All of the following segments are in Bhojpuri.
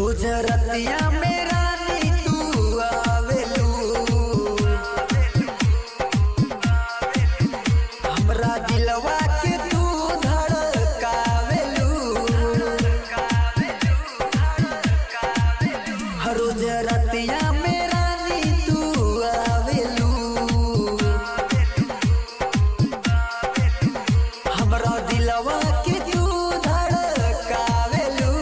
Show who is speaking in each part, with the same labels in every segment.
Speaker 1: रोज रतिया में रानी तू आवेलू, हमरा दिलवा के तू धड़कावेलू। रोज रतिया में रानी तू आवेलू, हमरा दिलवा के तू धड़कावेलू।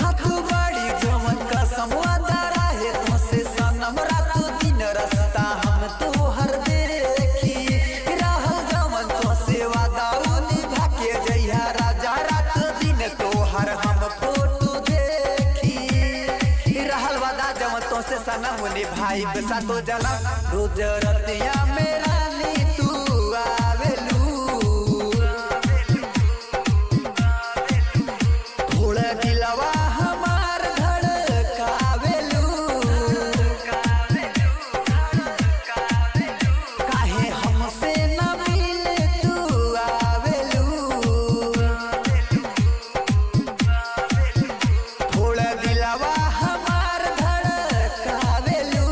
Speaker 1: हाथू बड़ी जमन का संवादारा है तुमसे सनम रात दिन रास्ता हम तो हर देखी रहल जमन तो से वादा निभा के जइहा राजा रात दिन तो हर हम फोटो देखी रहल वादा जमन तो से सनम निभाई बसा तो जन्म। रोज रतिया में रानी तू आवेलू, थोड़ा दिलवा हमार धड़कावेलू। काहे हमसे न मिले तू आवेलू, थोड़ा दिलवा हमार धड़कावेलू।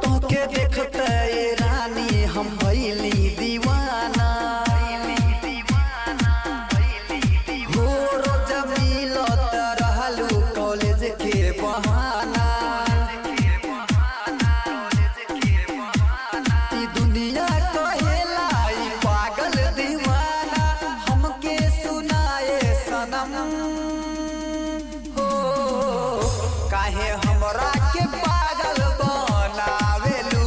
Speaker 1: तोके देखते ये रानी हम भइली दीवाना, हो रोज मिलत रहलू कॉलेज के बहाना। ई दुनिया कहेला ई पागल दीवाना, हमके सुनाए सनम हो काहे हमरा के पागल बनावेलू।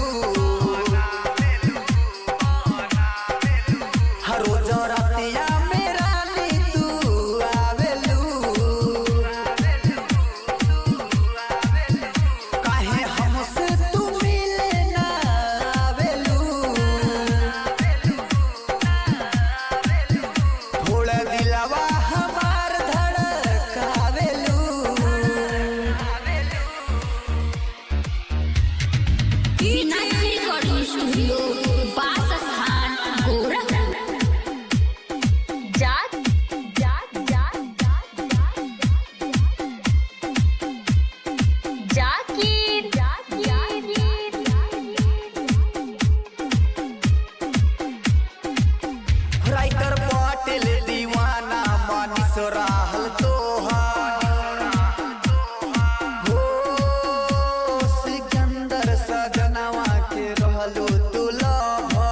Speaker 1: रोज रतिया में रानी तू आवेलू, काहे हमसे तू मिले ना आवेलू। थोड़ा दिलवा हमार धड़कावेलू।
Speaker 2: मीनाक्षी रिकॉर्डिंग स्टूडियो बास स्थान गोरखपुर।
Speaker 1: राइटर पाटिल दीवाना मानिस राहल तोहार, हो सिकंदर सजनवा के रहलू दुल्हा।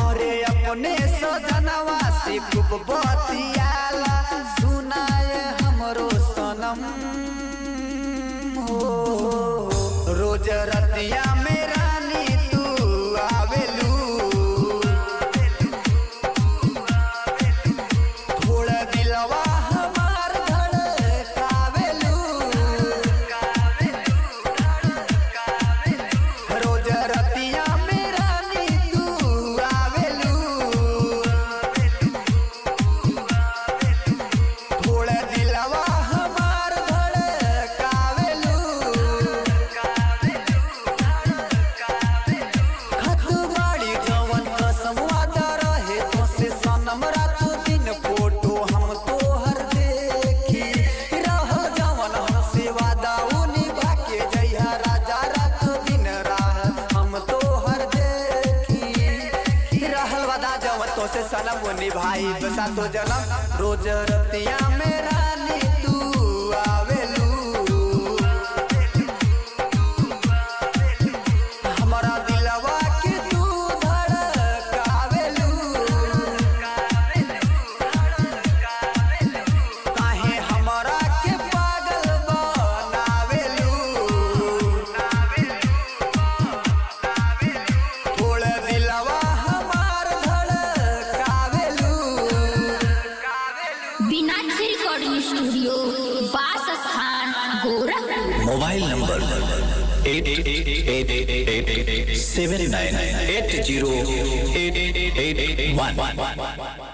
Speaker 1: अरे अपने सजनवा से खूब बतियाला, सुनाए हमरो सनम हो। रोज रतिया में रानी तू आवेलू, थोड़ा दिलवा हमार धड़कावेलू। रोज रतिया में रानी तू आवेलू, थोड़ा दिलवा हमार धड़कावेलू। खतु बाड़ी जवन कसम वादा रहे तो से सनम रात दिन फोटो हम तो हर देखी रहल जवन हमसे वादा निभा के जइहा राजा रात दिन राह हम तो हर देखी रहल वादा जवन तो से सनम निभाई बसा तो जन्म। रोज रतिया में रानी तू आवेलू, हमरा दिलवा के तू धड़कावेलू। काहे हमरा के पागल बनावेलू। थोड़ा
Speaker 3: नंबर 888879808881।